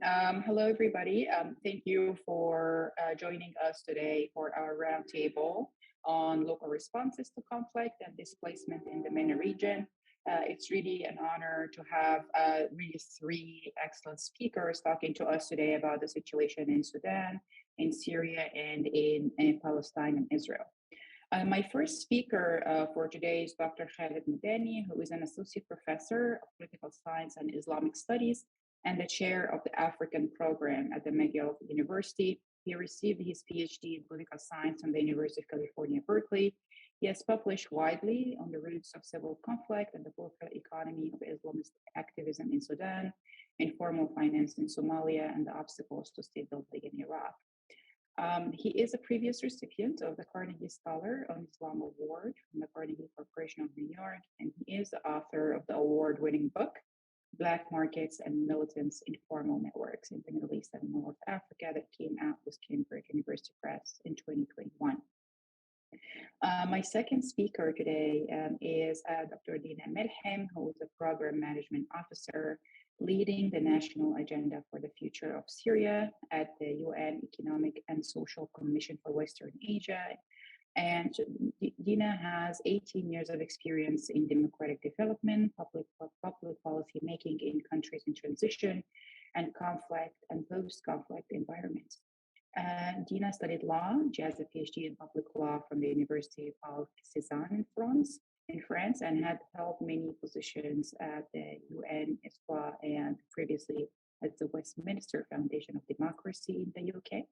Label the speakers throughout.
Speaker 1: Hello, everybody. Thank you for joining us today for our roundtable on local responses to conflict and displacement in the MENA region. It's really an honor to have really three excellent speakers talking to us today about the situation in Sudan, in Syria, and in Palestine and Israel. My first speaker for today is Dr. Khalid Medani, who is an associate professor of political science and Islamic studies and the chair of the African program at the McGill University. He received his PhD in political science from the University of California, Berkeley. He has published widely on the roots of civil conflict and the political economy of Islamist activism in Sudan, informal finance in Somalia, and the obstacles to state building in Iraq. He is a previous recipient of the Carnegie Scholar on Islam Award from the Carnegie Corporation of New York, and he is the author of the award-winning book, Black Markets and Militants in Formal Networks in the Middle East and North Africa, that came out with Cambridge University Press in 2021. My second speaker today is Dr. Dina Melhem, who is a Program Management Officer leading the National Agenda for the Future of Syria at the UN Economic and Social Commission for Western Asia. And Dina has 18 years of experience in democratic development, public policy making in countries in transition, and conflict and post-conflict environments. Dina studied law. She has a PhD in public law from the University of Cézanne in France, and had held many positions at the UNESCWA and previously at the Westminster Foundation of Democracy in the UK.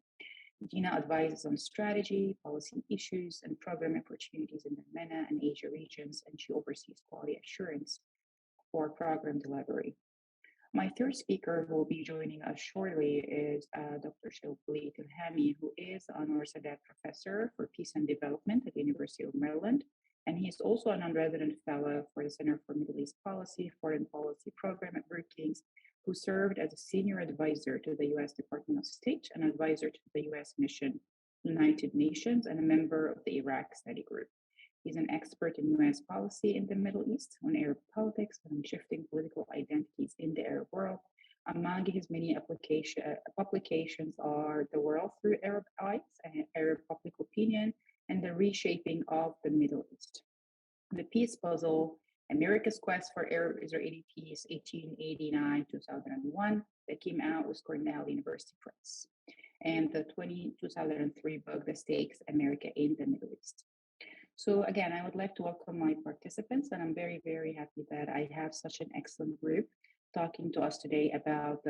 Speaker 1: Dina advises on strategy, policy issues, and program opportunities in the MENA and Asia regions, and she oversees quality assurance for program delivery. My third speaker who will be joining us shortly is Dr. Shibley Telhami, who is Anwar Sadat Professor for Peace and Development at the University of Maryland. And he is also a non-resident fellow for the Center for Middle East Policy, Foreign Policy Program at Brookings, who served as a senior advisor to the U.S. Department of State, an advisor to the U.S. Mission, United Nations, and a member of the Iraq Study Group. He's an expert in U.S. policy in the Middle East, on Arab politics, and on shifting political identities in the Arab world. Among his many publications are The World Through Arab Eyes, and Arab Public Opinion, and The Reshaping of the Middle East. The Peace Puzzle, America's Quest for Arab-Israeli Peace, 1889-2001, that came out with Cornell University Press. And the 2003 book, The Stakes, America in the Middle East. So again, I would like to welcome my participants, and I'm very, very happy that I have such an excellent group talking to us today about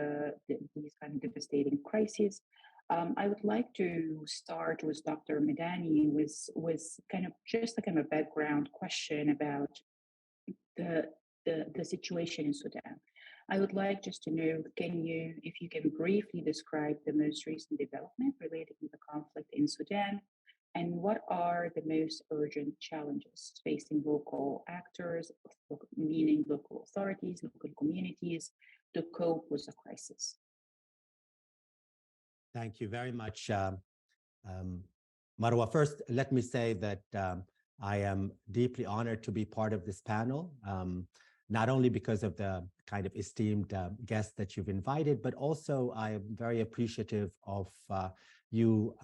Speaker 1: these kind of devastating crises. I would like to start with Dr. Medani with kind of just a kind of background question about the situation in Sudan. I would like just to know, if you can briefly describe the most recent development related to the conflict in Sudan, and what are the most urgent challenges facing local actors, meaning local authorities, local communities, to cope with the crisis?
Speaker 2: Thank you very much, Marwa. First, let me say that I am deeply honored to be part of this panel, not only because of the kind of esteemed guests that you've invited, but also I am very appreciative of you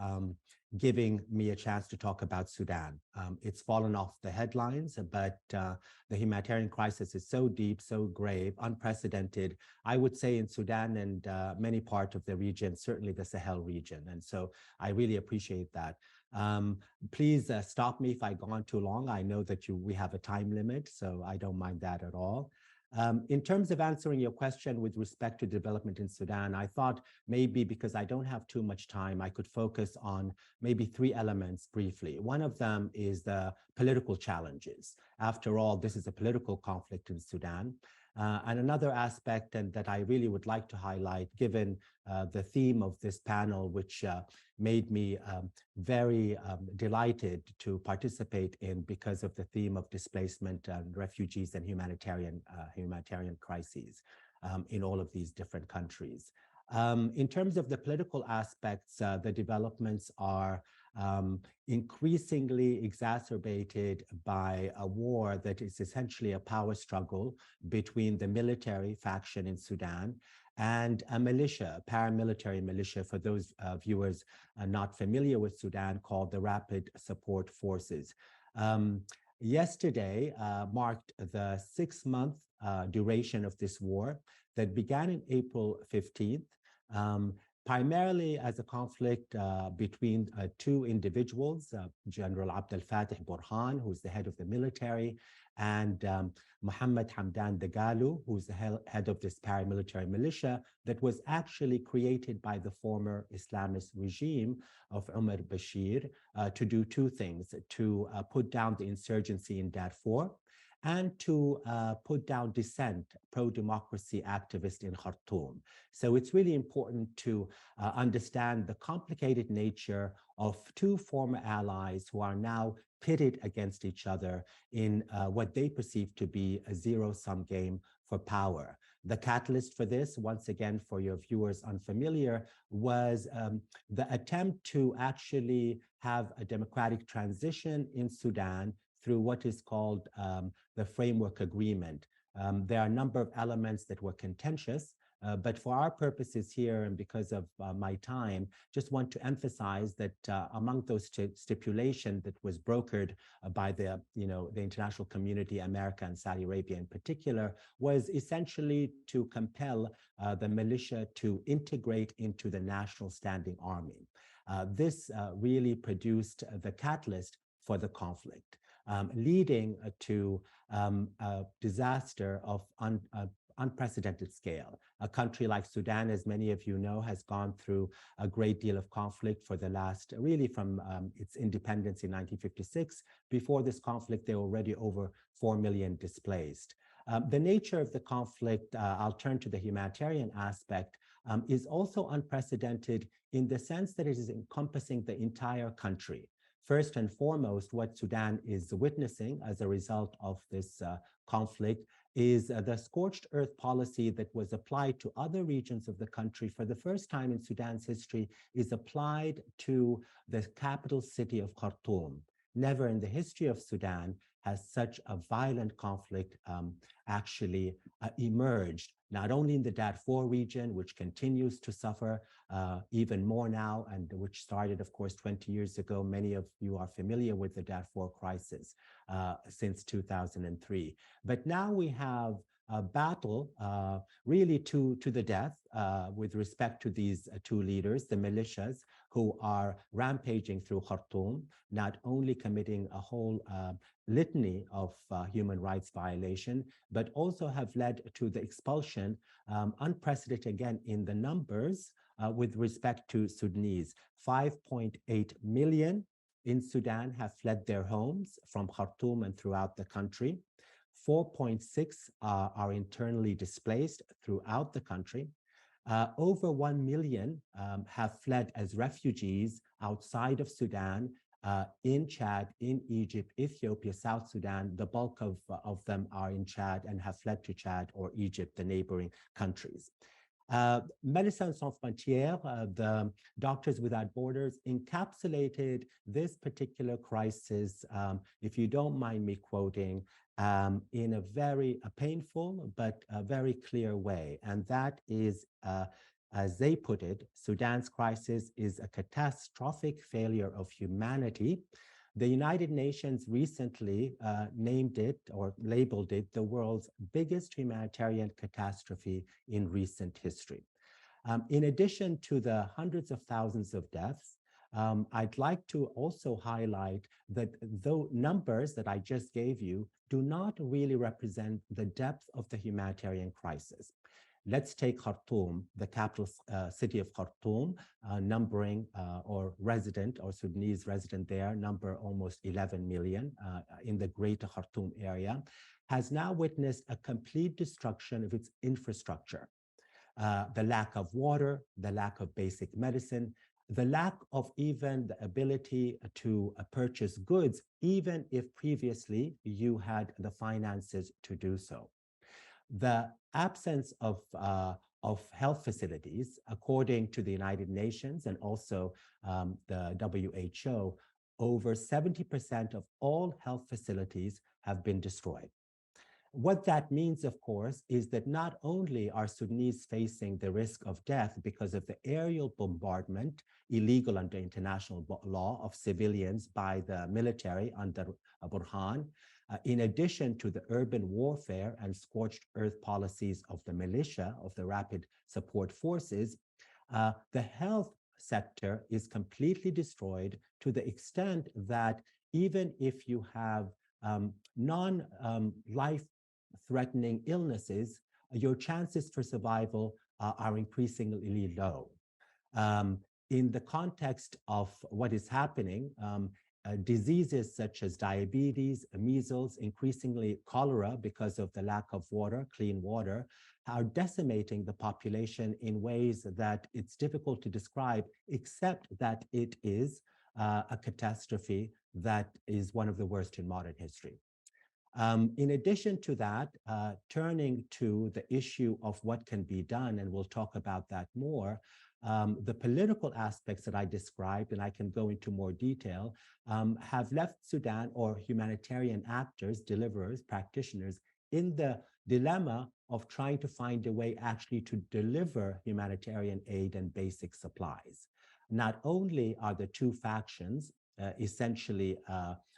Speaker 2: giving me a chance to talk about Sudan. It's fallen off the headlines, but the humanitarian crisis is so deep, so grave, unprecedented, I would say, in Sudan and many parts of the region, certainly the Sahel region. And so I really appreciate that. Please stop me if I go on too long. I know that we have a time limit, so I don't mind that at all. In terms of answering your question with respect to development in Sudan, I thought maybe because I don't have too much time, I could focus on maybe three elements briefly. One of them is the political challenges. After all, this is a political conflict in Sudan. And another aspect that I really would like to highlight, given the theme of this panel, which made me very delighted to participate in because of the theme of displacement and refugees and humanitarian crises in all of these different countries. In terms of the political aspects, the developments are increasingly exacerbated by a war that is essentially a power struggle between the military faction in Sudan and a militia, a paramilitary militia, for those viewers not familiar with Sudan, called the Rapid Support Forces. Yesterday marked the 6-month duration of this war that began in April 15th, primarily as a conflict between two individuals, General Abdel Fattah Burhan, who's the head of the military, and Mohammed Hamdan Dagalo, who's the head of this paramilitary militia that was actually created by the former Islamist regime of Umar Bashir to do two things: to put down the insurgency in Darfur and to put down dissent, pro-democracy activists in Khartoum. So it's really important to understand the complicated nature of two former allies who are now pitted against each other in what they perceive to be a zero-sum game for power. The catalyst for this, once again, for your viewers unfamiliar, was the attempt to actually have a democratic transition in Sudan through what is called the Framework Agreement. There are a number of elements that were contentious, but for our purposes here, and because of my time, just want to emphasize that among those stipulations that was brokered by the international community, America and Saudi Arabia in particular, was essentially to compel the militia to integrate into the National Standing Army. This really produced the catalyst for the conflict, leading to a disaster of unprecedented scale. A country like Sudan, as many of you know, has gone through a great deal of conflict for the last, really from its independence in 1956. Before this conflict, there were already over 4 million displaced. The nature of the conflict, I'll turn to the humanitarian aspect, is also unprecedented in the sense that it is encompassing the entire country. First and foremost, what Sudan is witnessing as a result of this conflict is the scorched earth policy that was applied to other regions of the country for the first time in Sudan's history is applied to the capital city of Khartoum. Never in the history of Sudan has such a violent conflict actually emerged, not only in the Darfur region, which continues to suffer even more now, and which started, of course, 20 years ago. Many of you are familiar with the Darfur crisis since 2003. But now we have a battle really to the death with respect to these two leaders, the militias, who are rampaging through Khartoum, not only committing a whole litany of human rights violation, but also have led to the expulsion, unprecedented again in the numbers with respect to Sudanese. 5.8 million in Sudan have fled their homes from Khartoum and throughout the country. 4.6 are internally displaced throughout the country. Over 1 million have fled as refugees outside of Sudan, in Chad, in Egypt, Ethiopia, South Sudan. The bulk of them are in Chad and have fled to Chad or Egypt, the neighboring countries. Médecins Sans Frontières, the Doctors Without Borders, encapsulated this particular crisis, if you don't mind me quoting, in a very painful but a very clear way. And that is, as they put it, Sudan's crisis is a catastrophic failure of humanity. The United Nations recently named it or labeled it the world's biggest humanitarian catastrophe in recent history. In addition to the hundreds of thousands of deaths, I'd like to also highlight that the numbers that I just gave you do not really represent the depth of the humanitarian crisis. Let's take Khartoum, the capital city of Khartoum, numbering or Sudanese resident there, number almost 11 million in the greater Khartoum area, has now witnessed a complete destruction of its infrastructure. The lack of water, the lack of basic medicine, the lack of even the ability to purchase goods, even if previously you had the finances to do so. The absence of health facilities, according to the United Nations and also the WHO, over 70% of all health facilities have been destroyed. What that means, of course, is that not only are Sudanese facing the risk of death because of the aerial bombardment, illegal under international law, of civilians by the military under Burhan, in addition to the urban warfare and scorched earth policies of the militia, of the rapid support forces, the health sector is completely destroyed to the extent that even if you have non-life-threatening illnesses, your chances for survival are increasingly low. In the context of what is happening, diseases such as diabetes, measles, increasingly cholera because of the lack of water, clean water, are decimating the population in ways that it's difficult to describe, except that it is a catastrophe that is one of the worst in modern history. In addition to that, turning to the issue of what can be done, and we'll talk about that more, the political aspects that I described, and I can go into more detail, have left Sudan, or humanitarian actors, deliverers, practitioners, in the dilemma of trying to find a way actually to deliver humanitarian aid and basic supplies. Not only are the two factions essentially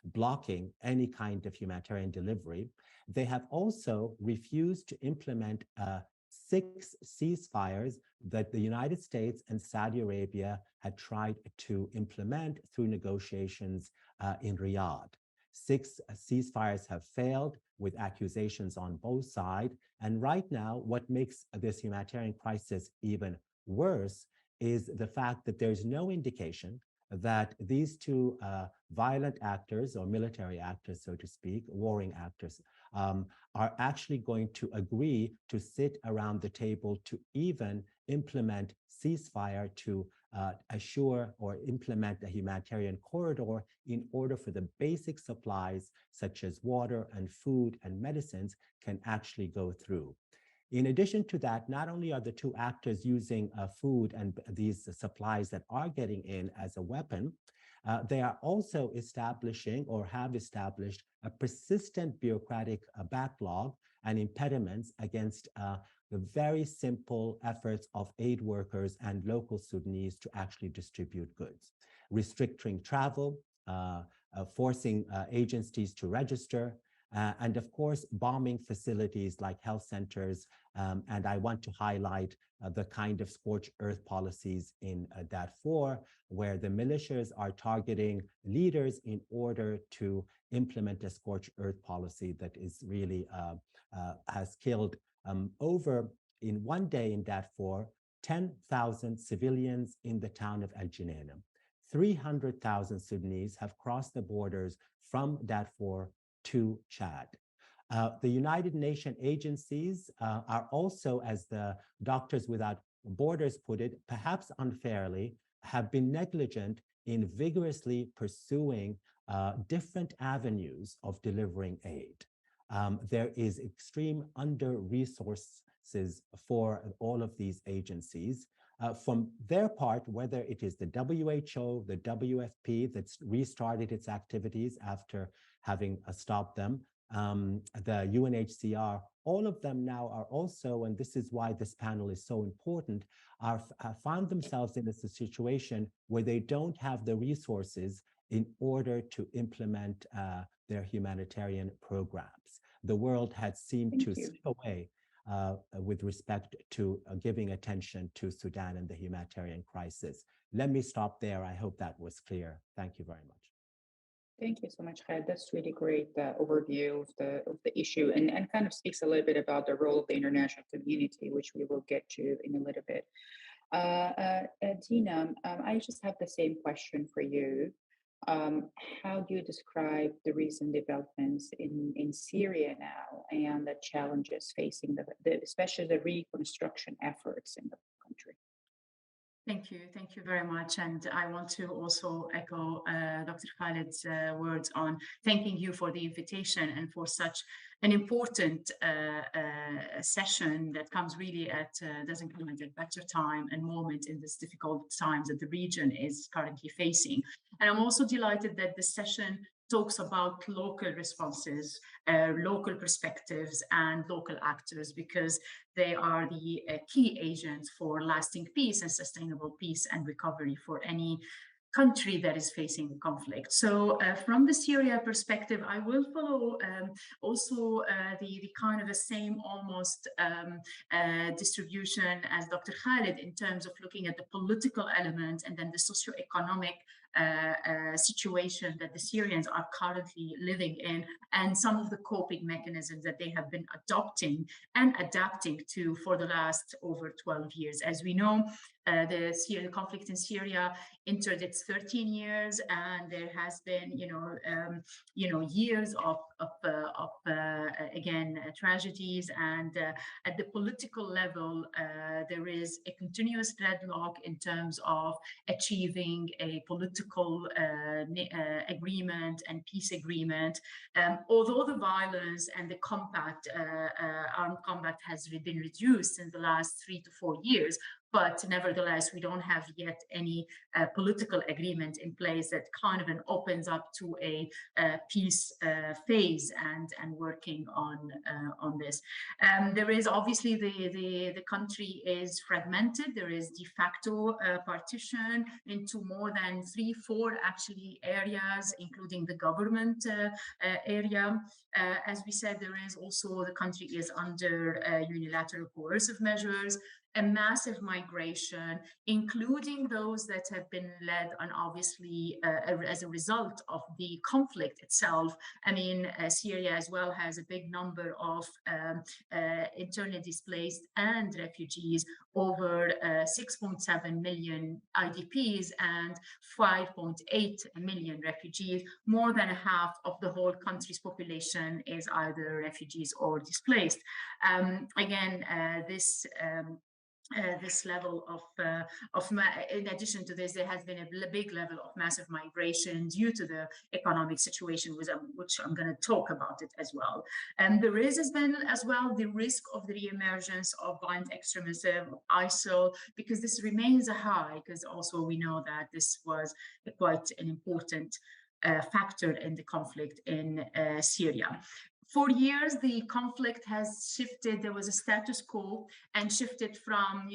Speaker 2: blocking any kind of humanitarian delivery, they have also refused to implement 6 ceasefires that the United States and Saudi Arabia had tried to implement through negotiations in Riyadh. 6 ceasefires have failed, with accusations on both sides. And right now, what makes this humanitarian crisis even worse is the fact that there's no indication that these two violent actors, or military actors, so to speak, warring actors, are actually going to agree to sit around the table to even implement ceasefire to assure or implement a humanitarian corridor in order for the basic supplies such as water and food and medicines can actually go through. In addition to that, not only are the two actors using food and these supplies that are getting in as a weapon, they are also establishing, or have established, a persistent bureaucratic backlog and impediments against the very simple efforts of aid workers and local Sudanese to actually distribute goods, restricting travel, forcing agencies to register, and of course, bombing facilities like health centers. And I want to highlight the kind of scorched earth policies in Darfur, where the militias are targeting leaders in order to implement a scorched earth policy that is really has killed over, in one day in Darfur, 10,000 civilians in the town of El Geneina. 300,000 Sudanese have crossed the borders from Darfur to Chad. The United Nations agencies are also, as the Doctors Without Borders put it, perhaps unfairly, have been negligent in vigorously pursuing different avenues of delivering aid. There is extreme under-resources for all of these agencies. From their part, whether it is the WHO, the WFP that's restarted its activities after having stopped them, the UNHCR, all of them now are also, and this is why this panel is so important, found themselves in a situation where they don't have the resources in order to implement their humanitarian programs. The world had seemed to slip away with respect to giving attention to Sudan and the humanitarian crisis. Let me stop there. I hope that was clear. Thank you very much.
Speaker 1: Thank you so much, Khalid. That's really great overview of the issue, and kind of speaks a little bit about the role of the international community, which we will get to in a little bit. Dina, I just have the same question for you. How do you describe the recent developments in Syria now and the challenges facing especially the reconstruction efforts in the country?
Speaker 3: Thank you very much. And I want to also echo Dr. Khalid's words on thanking you for the invitation and for such an important session that comes really doesn't come at a better time and moment in this difficult times that the region is currently facing. And I'm also delighted that this session talks about local responses, local perspectives, and local actors, because they are the key agents for lasting peace and sustainable peace and recovery for any country that is facing conflict. So from the Syria perspective, I will follow also the kind of the same almost distribution as Dr. Khalid in terms of looking at the political element and then the socioeconomic situation that the Syrians are currently living in, and some of the coping mechanisms that they have been adopting and adapting to for the last over 12 years. As we know, the Syrian conflict in Syria entered its 13 years, and there has been, years of again tragedies, and at the political level, there is a continuous deadlock in terms of achieving a political agreement and peace agreement. Although the violence and the armed combat has been reduced in the last 3 to 4 years, but nevertheless, we don't have yet any political agreement in place that kind of opens up to a peace phase and working on this. There is obviously the country is fragmented. There is de facto partition into more than 3-4 actually areas, including the government area. As we said, there is also the country is under unilateral coercive measures, a massive migration, including those that have been led on obviously as a result of the conflict itself. I mean, Syria as well has a big number of internally displaced and refugees, over 6.7 million IDPs and 5.8 million refugees. More than half of the whole country's population is either refugees or displaced. Again, this level in addition to this, there has been a big level of massive migration due to the economic situation, which I'm going to talk about it as well. And there has been as well the risk of the reemergence of violent extremism, ISIL, because this remains a high, because also we know that this was quite an important factor in the conflict in Syria. For years, the conflict has shifted. There was a status quo and shifted from,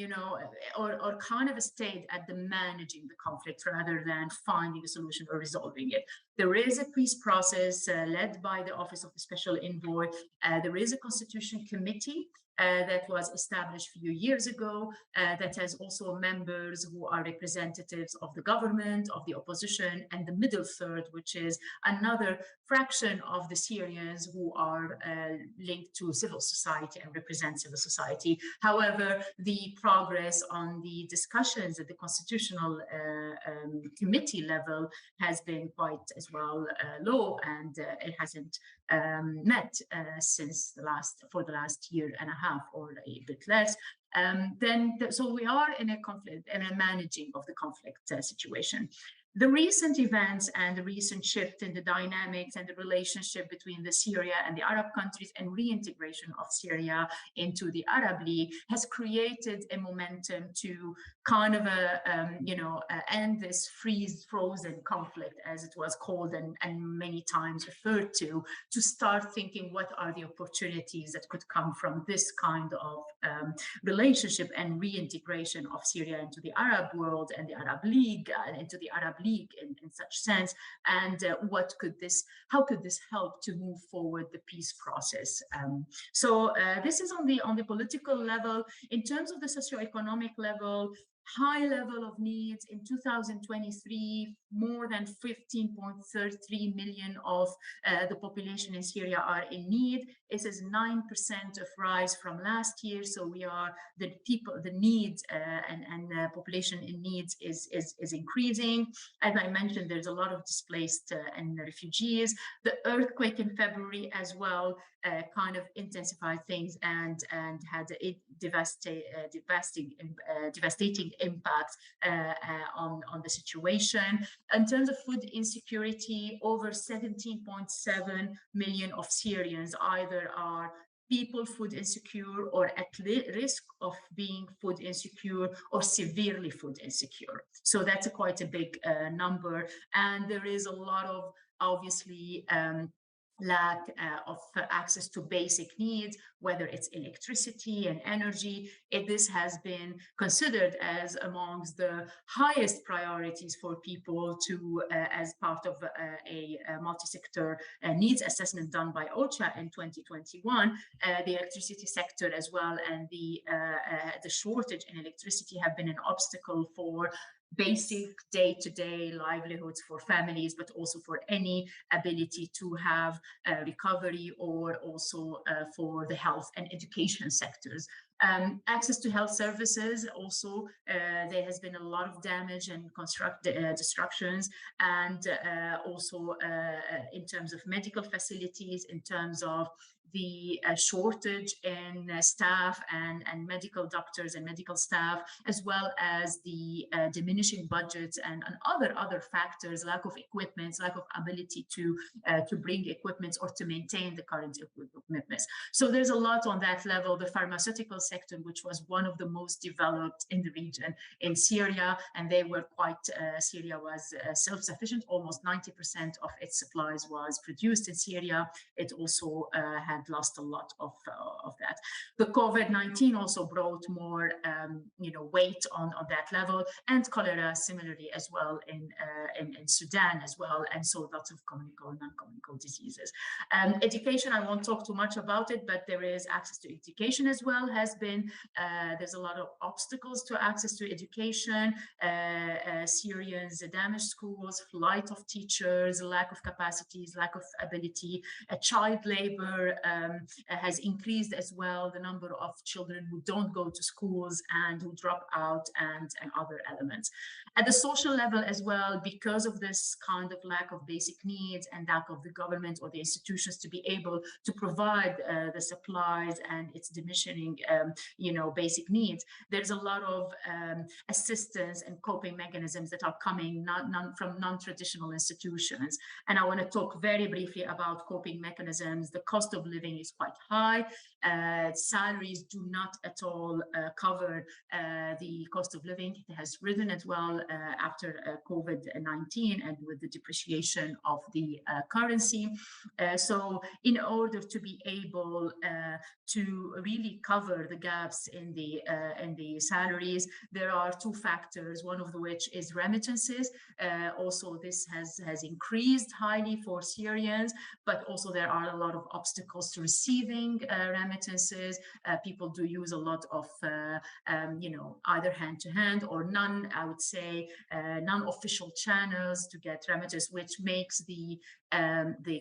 Speaker 3: or kind of stayed at the managing the conflict rather than finding a solution or resolving it. There is a peace process led by the Office of the Special Envoy. There is a Constitution Committee that was established a few years ago that has also members who are representatives of the government, of the opposition, and the middle third, which is another fraction of the Syrians who are linked to civil society and represent civil society. However, the progress on the discussions at the Constitutional Committee level has been quite as well low, and it hasn't met since for the last year and a half or a bit less. So we are in a conflict and a managing of the conflict situation. The recent events and the recent shift in the dynamics and the relationship between the Syria and the Arab countries and reintegration of Syria into the Arab League has created a momentum to kind of end this frozen conflict, as it was called and many times referred to start thinking what are the opportunities that could come from this kind of relationship and reintegration of Syria into the Arab world and the Arab League, into the Arab League in such sense, and how could this help to move forward the peace process? So this is on the political level. In terms of the socioeconomic level, high level of needs in 2023, more than 15.33 million of the population in Syria are in need. It is 9% of rise from last year. So we are the needs and population in needs is increasing. As I mentioned, there's a lot of displaced and refugees. The earthquake in February as well kind of intensified things and had a devastating impact on the situation. In terms of food insecurity, over 17.7 million of Syrians either are people food insecure or at risk of being food insecure or severely food insecure. So that's quite a big number. And there is a lot of, obviously, lack of access to basic needs, whether it's electricity and energy. This has been considered as amongst the highest priorities for people to, as part of a multi-sector needs assessment done by OCHA in 2021, the electricity sector as well and the shortage in electricity have been an obstacle for basic day-to-day livelihoods for families, but also for any ability to have recovery, or also for the health and education sectors. Access to health services also, there has been a lot of damage and destructions, and also in terms of medical facilities, in terms of the shortage in staff and medical doctors and medical staff, as well as the diminishing budgets and other factors, lack of equipment, lack of ability to bring equipment or to maintain the current equipment. So there's a lot on that level. The pharmaceutical sector, which was one of the most developed in the region in Syria, and they were quite, Syria was self-sufficient, almost 90% of its supplies was produced in Syria. It also had lost a lot of that. The COVID-19 also brought more weight on that level, and cholera similarly as well in Sudan as well, and so lots of communicable and non-communicable diseases. Education, I won't talk too much about it, but there is access to education as well has been, there's a lot of obstacles to access to education. Syrians, damaged schools, flight of teachers, lack of capacities, lack of ability, child labor has increased as well, the number of children who don't go to schools and who drop out, and other elements. At the social level as well, because of this kind of lack of basic needs and lack of the government or the institutions to be able to provide the supplies and its diminishing, basic needs, there's a lot of assistance and coping mechanisms that are coming from non-traditional institutions. And I want to talk very briefly about coping mechanisms. The cost of living is quite high. Salaries do not at all cover the cost of living. It has risen as well after COVID-19 and with the depreciation of the currency. So in order to be able to really cover the gaps in the salaries, there are two factors, one of which is remittances. Also, this has increased highly for Syrians, but also there are a lot of obstacles to receiving remittances. People do use a lot of, either hand-to-hand or I would say, non-official channels to get remittances, which makes the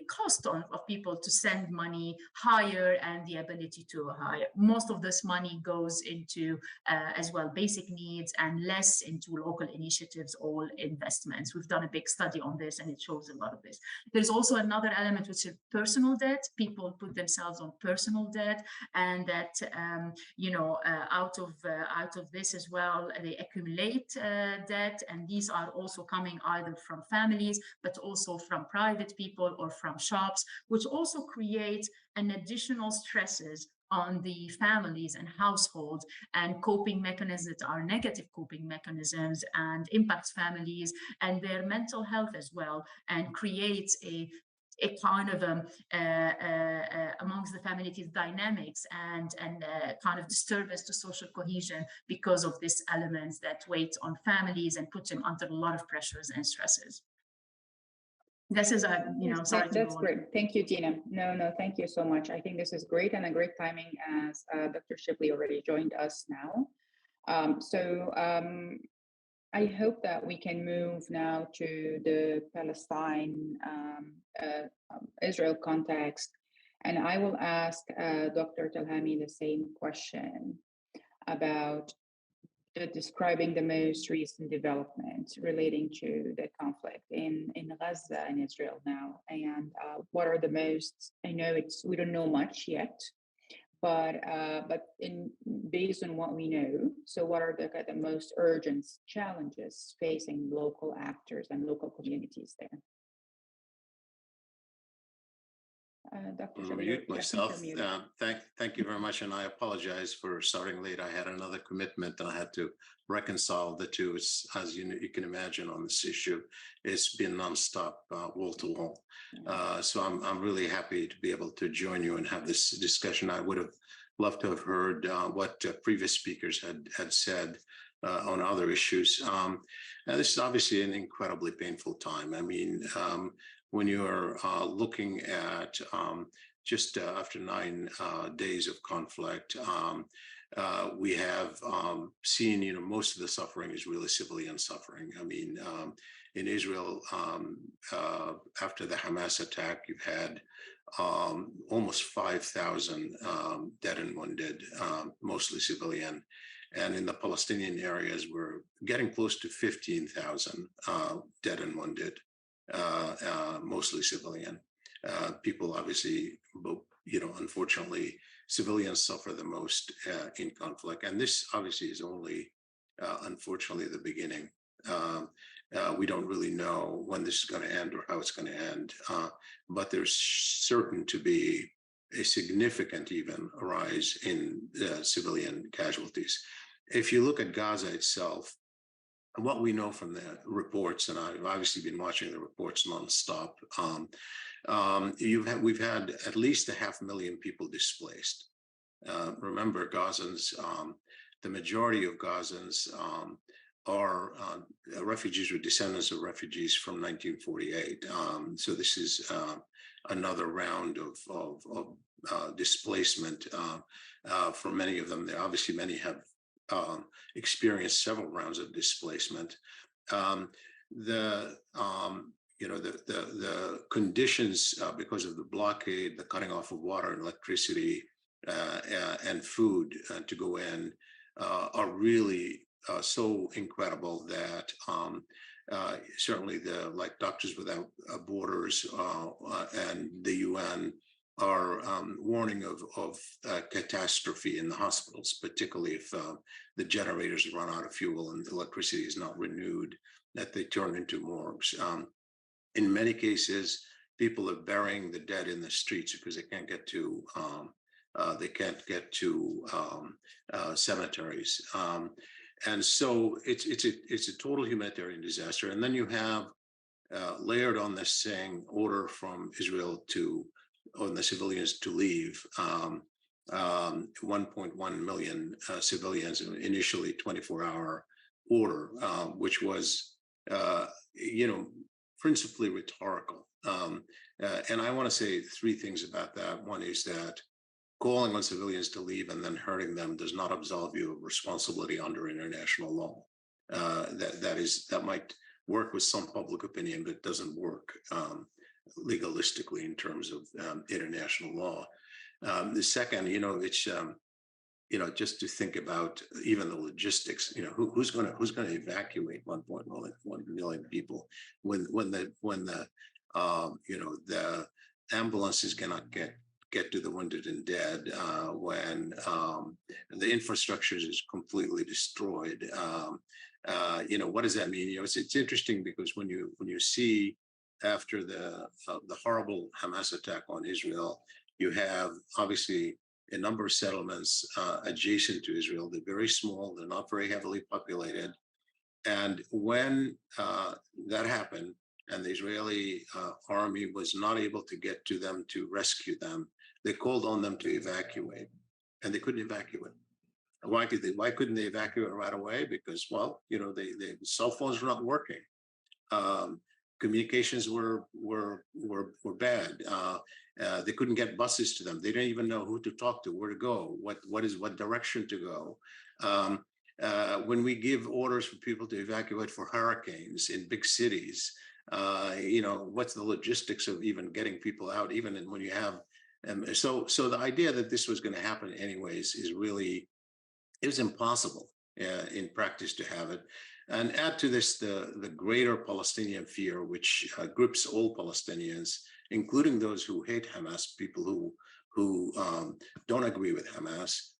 Speaker 3: cost of people to send money higher and the ability to hire. Most of this money goes into as well basic needs and less into local initiatives or investments. We've done a big study on this and it shows a lot of this. There's also another element, which is personal debt. People put themselves on personal debt, and that out of this as well, they accumulate debt, and these are also coming either from families but also from private people or from shops, which also create an additional stresses on the families and households, and coping mechanisms that are negative coping mechanisms and impacts families and their mental health as well, and creates a kind of amongst the families dynamics and kind of disturbance to social cohesion because of these elements that weight on families and put them under a lot of pressures and stresses. This is sorry.
Speaker 1: That's great. Thank you, Dina. No, thank you so much. I think this is great and a great timing as Dr. Shibley already joined us now. I hope that we can move now to the Palestine Israel context, and I will ask Dr. Telhami the same question about describing the most recent developments relating to the conflict in Gaza and Israel now, and what are the most, I know we don't know much yet, but based on what we know, so what are the most urgent challenges facing local actors and local communities there? Dr.
Speaker 4: I'll
Speaker 1: Shibley,
Speaker 4: mute myself. Thank you very much, and I apologize for starting late. I had another commitment, and I had to reconcile the two. It's, as you can imagine, on this issue, it's been nonstop, wall to wall. So I'm really happy to be able to join you and have this discussion. I would have loved to have heard what previous speakers had said on other issues. This is obviously an incredibly painful time. I mean, when you are looking at just after 9 days of conflict, we have seen, most of the suffering is really civilian suffering. I mean, in Israel, after the Hamas attack, you've had almost 5,000 dead and wounded, mostly civilian. And in the Palestinian areas, we're getting close to 15,000 dead and wounded, mostly civilian. People obviously, unfortunately, civilians suffer the most in conflict. And this obviously is only, unfortunately, the beginning. We don't really know when this is going to end or how it's going to end, but there's certain to be a significant even rise in civilian casualties. If you look at Gaza itself, and what we know from the reports, and I've obviously been watching the reports nonstop, we've had at least 500,000 people displaced. Remember, Gazans, the majority of Gazans are refugees or descendants of refugees from 1948. So this is another round of displacement for many of them. Obviously, many have experienced several rounds of displacement. The conditions because of the blockade, the cutting off of water and electricity and food to go in are really so incredible that certainly like Doctors Without Borders and the UN are warning of catastrophe in the hospitals, particularly if the generators run out of fuel and the electricity is not renewed, that they turn into morgues. In many cases, people are burying the dead in the streets because they can't get to cemeteries. And so it's a total humanitarian disaster. And then you have layered on this saying order from Israel on the civilians to leave, 1.1 million civilians, initially 24-hour order, which was, principally rhetorical. And I want to say 3 things about that. One is that calling on civilians to leave and then hurting them does not absolve you of responsibility under international law. That might work with some public opinion, but it doesn't work legalistically in terms of international law. The second, it's just to think about even the logistics. Who's going to evacuate 1.1 million people when the ambulances cannot get to the wounded and dead, when the infrastructure is completely destroyed. What does that mean? It's interesting because when you see after the horrible Hamas attack on Israel, you have obviously a number of settlements adjacent to Israel. They're very small. They're not very heavily populated. And when that happened, and the Israeli army was not able to get to them to rescue them, they called on them to evacuate, and they couldn't evacuate. Why couldn't they evacuate right away? Because, the cell phones were not working. Communications were bad. They couldn't get buses to them. They didn't even know who to talk to, where to go, what direction to go. When we give orders for people to evacuate for hurricanes in big cities, what's the logistics of even getting people out, even when you have, so the idea that this was going to happen anyways it was impossible in practice to have it. And add to this the greater Palestinian fear, which grips all Palestinians, including those who hate Hamas, people who don't agree with Hamas,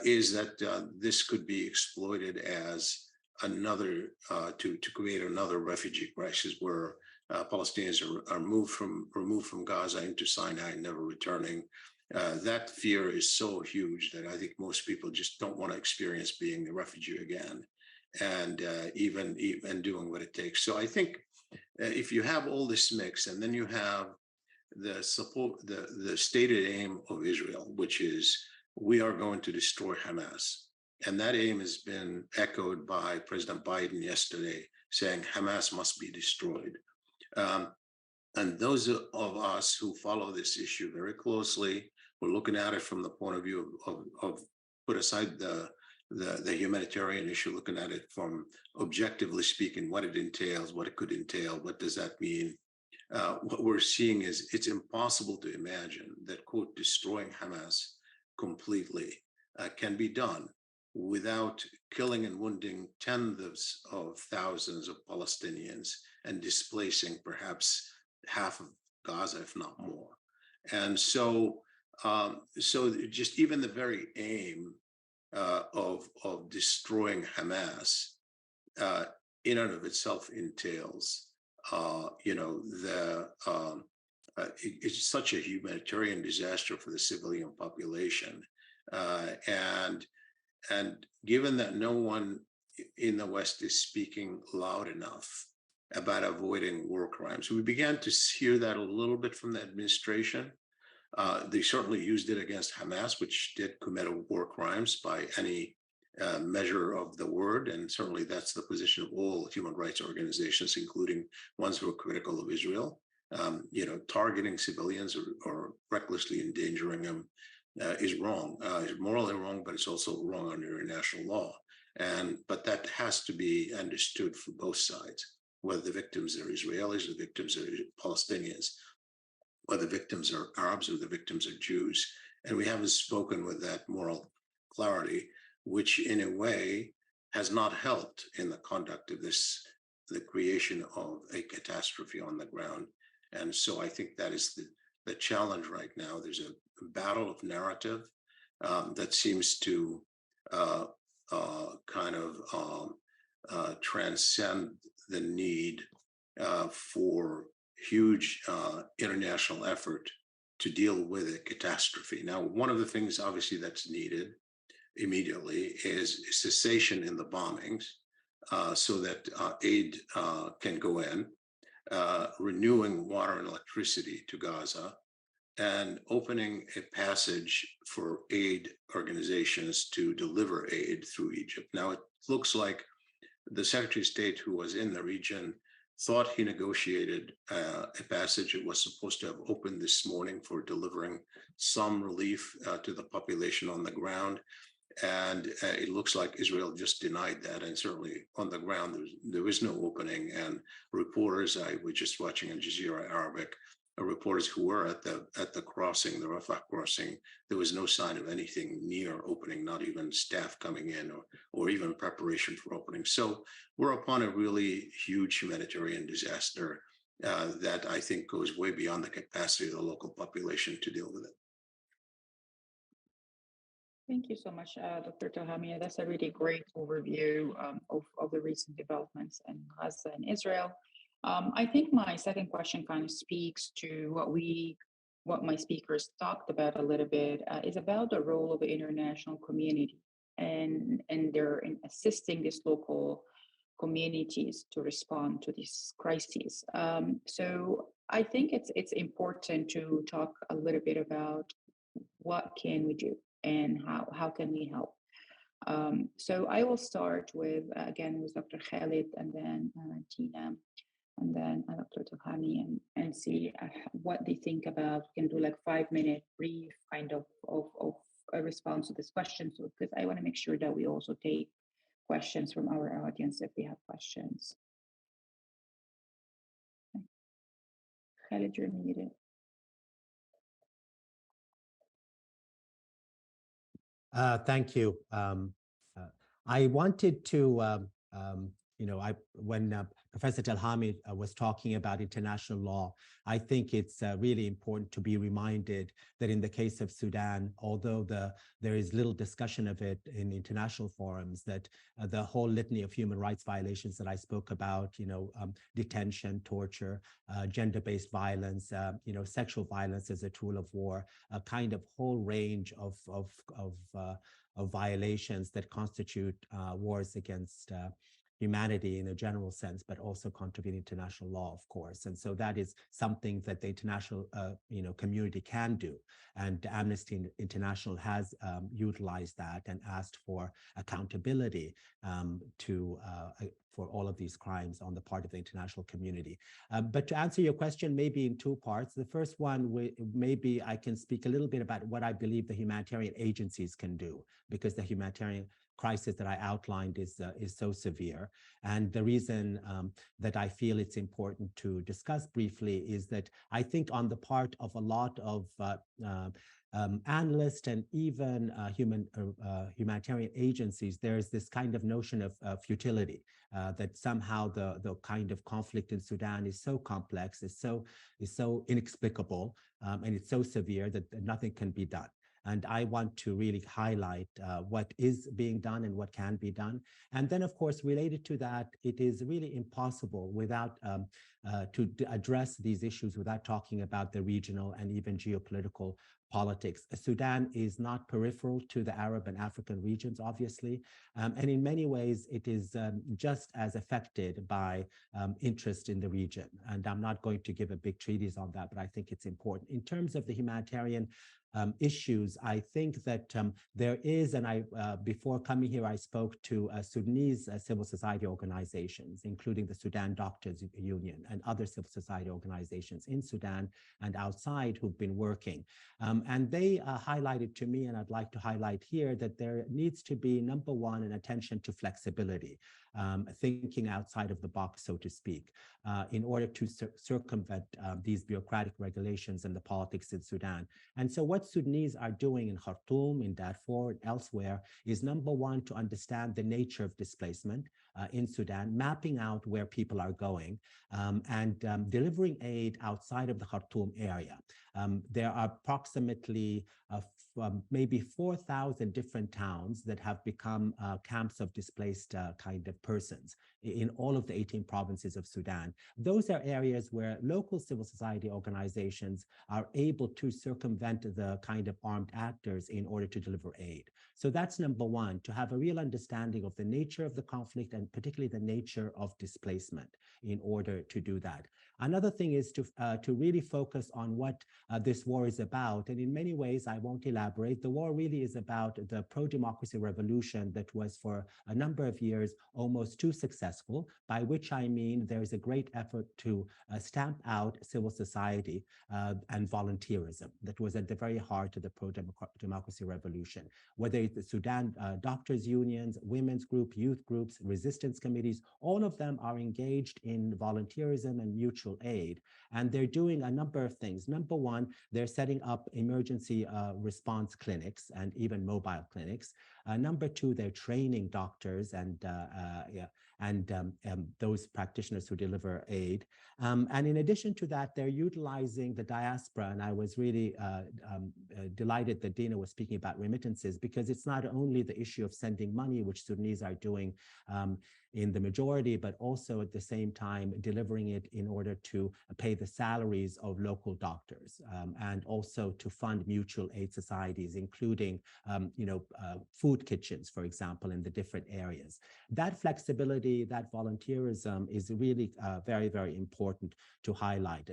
Speaker 4: is that this could be exploited as another to create another refugee crisis where Palestinians are removed from Gaza into Sinai, never returning. That fear is so huge that I think most people just don't want to experience being a refugee again, and even doing what it takes. So I think if you have all this mix, and then you have the support, the stated aim of Israel, which is we are going to destroy Hamas, and that aim has been echoed by President Biden yesterday, saying Hamas must be destroyed. And those of us who follow this issue very closely, we're looking at it from the point of view of put aside the humanitarian issue, looking at it from objectively speaking, what it entails, what it could entail, what does that mean? What we're seeing is it's impossible to imagine that, quote, destroying Hamas completely can be done without killing and wounding tens of thousands of Palestinians and displacing perhaps half of Gaza, if not more. And so, just even the very aim of destroying Hamas in and of itself entails, it's such a humanitarian disaster for the civilian population, and given that no one in the West is speaking loud enough about avoiding war crimes, we began to hear that a little bit from the administration. They certainly used it against Hamas, which did commit war crimes by any measure of the word. And certainly that's the position of all human rights organizations, including ones who are critical of Israel. Targeting civilians or recklessly endangering them is wrong. It's morally wrong, but it's also wrong under international law. But that has to be understood from both sides, whether the victims are Israelis or the victims are Palestinians, whether the victims are Arabs or the victims are Jews. And we haven't spoken with that moral clarity, which in a way has not helped in the conduct of the creation of a catastrophe on the ground. And so I think that is the challenge right now. There's a battle of narrative that seems to transcend the need for huge international effort to deal with a catastrophe. Now, one of the things obviously that's needed immediately is cessation in the bombings so that aid can go in, renewing water and electricity to Gaza, and opening a passage for aid organizations to deliver aid through Egypt. Now, it looks like the Secretary of State who was in the region thought he negotiated a passage. It was supposed to have opened this morning for delivering some relief to the population on the ground. And it looks like Israel just denied that. And certainly on the ground, there is no opening. And reporters, I was just watching Al Jazeera Arabic, reporters who were at the crossing, the Rafah crossing, there was no sign of anything near opening, not even staff coming in or even preparation for opening. So we're upon a really huge humanitarian disaster that I think goes way beyond the capacity of the local population to deal with it.
Speaker 1: Thank you so much, Dr. Telhami. That's a really great overview of the recent developments in Gaza and Israel. I think my second question kind of speaks to what my speakers talked about a little bit, is about the role of the international community and in assisting these local communities to respond to these crises. So I think it's important to talk a little bit about what can we do and how can we help. So I will start with Dr. Khalid, and then Dina, and then Dr. Telhami, and see what they think about. We can do like 5-minute brief kind of a response to this question. So because I want to make sure that we also take questions from our audience if they have questions. Okay. Khalid, you're muted.
Speaker 2: Thank you. I wanted to, when Professor Telhami was talking about international law, I think it's really important to be reminded that in the case of Sudan, although there is little discussion of it in international forums, that the whole litany of human rights violations that I spoke about, detention, torture, gender-based violence, sexual violence as a tool of war, a kind of whole range of violations that constitute wars against humanity in a general sense, but also contravene international law, of course. And so that is something that the international community can do. And Amnesty International has utilized that and asked for accountability for all of these crimes on the part of the international community. But to answer your question, maybe in two parts. The first one, maybe I can speak a little bit about what I believe the humanitarian agencies can do, because the humanitarian crisis that I outlined is so severe. And the reason that I feel it's important to discuss briefly is that I think on the part of a lot of analysts and even humanitarian agencies, there's this kind of notion of futility, that somehow the kind of conflict in Sudan is so complex, is so inexplicable, and it's so severe that nothing can be done. And I want to really highlight what is being done and what can be done. And then, of course, related to that, it is really impossible without to address these issues without talking about the regional and even geopolitical politics. Sudan is not peripheral to the Arab and African regions, obviously, and in many ways it is just as affected by interest in the region. And I'm not going to give a big treatise on that, but I think it's important. In terms of the humanitarian issues, I think that there is, and before coming here, I spoke to Sudanese civil society organizations, including the Sudan Doctors Union and other civil society organizations in Sudan and outside who've been working. And they highlighted to me, and I'd like to highlight here, that there needs to be, number one, an attention to flexibility, thinking outside of the box, so to speak, in order to circumvent these bureaucratic regulations and the politics in Sudan. And so what Sudanese are doing in Khartoum, in Darfur, and elsewhere is, number one, to understand the nature of displacement in Sudan, mapping out where people are going, and delivering aid outside of the Khartoum area. There are approximately maybe 4,000 different towns that have become camps of displaced kind of persons in all of the 18 provinces of Sudan. Those are areas where local civil society organizations are able to circumvent the kind of armed actors in order to deliver aid. So that's number one, to have a real understanding of the nature of the conflict and particularly the nature of displacement in order to do that. Another thing is to really focus on what this war is about. And in many ways, I won't elaborate. The war really is about the pro-democracy revolution that was for a number of years almost too successful, by which I mean there is a great effort to stamp out civil society and volunteerism that was at the very heart of the pro-democracy revolution. Whether it's the Sudan doctors' unions, women's group, youth groups, resistance committees, all of them are engaged in volunteerism and mutual aid. And they're doing a number of things. Number one, they're setting up emergency response clinics and even mobile clinics. Number two, they're training doctors and those practitioners who deliver aid. And in addition to that, they're utilizing the diaspora. And I was really delighted that Dina was speaking about remittances, because it's not only the issue of sending money, which Sudanese are doing in the majority, but also at the same time delivering it in order to pay the salaries of local doctors and also to fund mutual aid societies, including food kitchens, for example, in the different areas. That flexibility, that volunteerism is really very, very important to highlight.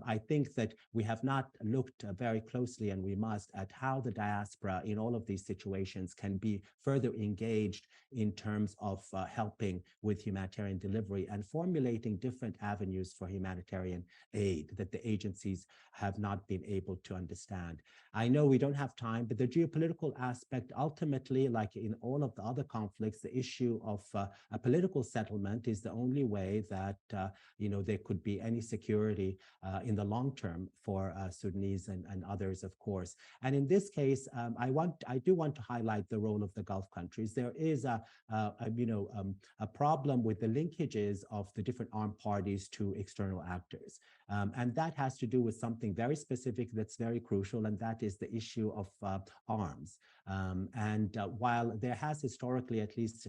Speaker 2: I think that we have not looked very closely, and we must, at how the diaspora in all of these situations can be further engaged in terms of helping with humanitarian delivery and formulating different avenues for humanitarian aid that the agencies have not been able to understand. I know we don't have time, but the geopolitical aspect, ultimately, like in all of the other conflicts, the issue of a political settlement is the only way that there could be any security in the long term for Sudanese and others, of course. And in this case, I do want to highlight the role of the Gulf countries. There is a a problem with the linkages of the different armed parties to external actors. And that has to do with something very specific that's very crucial, and that is the issue of arms. While there has historically, at least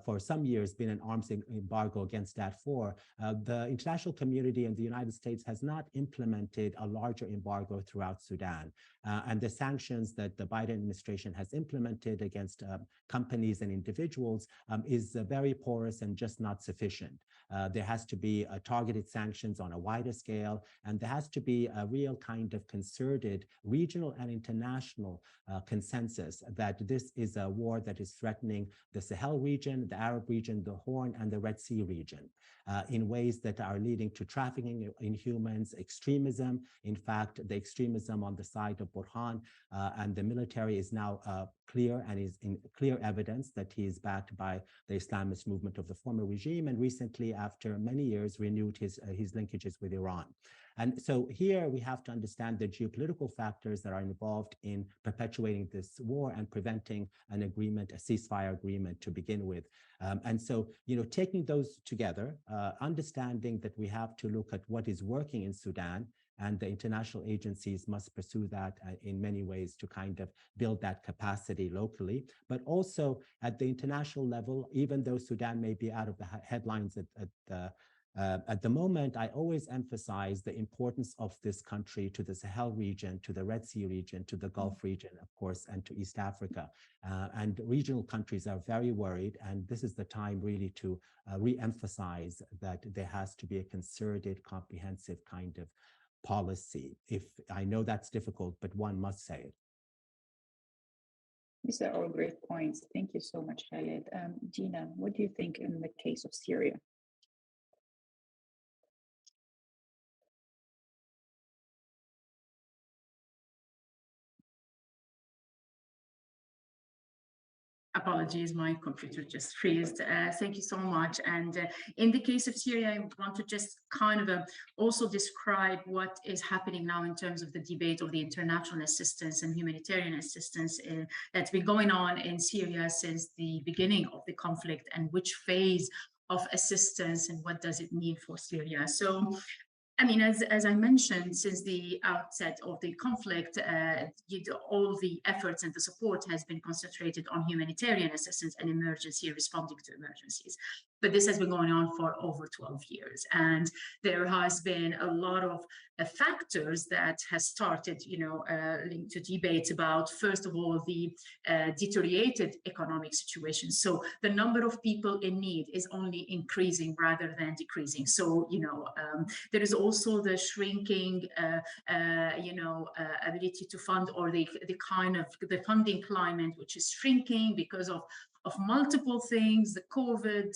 Speaker 2: for some years, been an arms embargo against Darfur, the international community and the United States has not implemented a larger embargo throughout Sudan. And the sanctions that the Biden administration has implemented against companies and individuals is very porous and just not sufficient. There has to be targeted sanctions on a wider scale, and there has to be a real kind of concerted regional and international consensus that this is a war that is threatening the Sahel region, the Arab region, the Horn, and the Red Sea region in ways that are leading to trafficking in humans, extremism. In fact, the extremism on the side of Burhan and the military is now clear and is in clear evidence that he is backed by the Islamist movement of the former regime, and recently, after many years, renewed his linkages with Iran. And so here we have to understand the geopolitical factors that are involved in perpetuating this war and preventing an agreement, a ceasefire agreement to begin with. And so, taking those together, understanding that we have to look at what is working in Sudan, and the international agencies must pursue that in many ways to kind of build that capacity locally, but also at the international level, even though Sudan may be out of the headlines at the moment, I always emphasize the importance of this country to the Sahel region, to the Red Sea region, to the Gulf region, of course, and to East Africa. And regional countries are very worried, and this is the time really to re-emphasize that there has to be a concerted, comprehensive kind of policy. If I know that's difficult, but one must say it.
Speaker 1: These are all great points. Thank you so much, Khalid. Dina, what do you think in the case of Syria?
Speaker 3: Apologies, my computer just freezed. Thank you so much. And in the case of Syria, I want to just kind of also describe what is happening now in terms of the debate of the international assistance and humanitarian assistance that's been going on in Syria since the beginning of the conflict, and which phase of assistance and what does it mean for Syria. So, I mean, as I mentioned, since the outset of the conflict, all the efforts and the support has been concentrated on humanitarian assistance and emergency, responding to emergencies. But this has been going on for over 12 years. And there has been a lot of factors that has started, linked to debates about, first of all, the deteriorated economic situation. So the number of people in need is only increasing rather than decreasing. So, there is also the shrinking, ability to fund, or the funding climate, which is shrinking because of multiple things, the COVID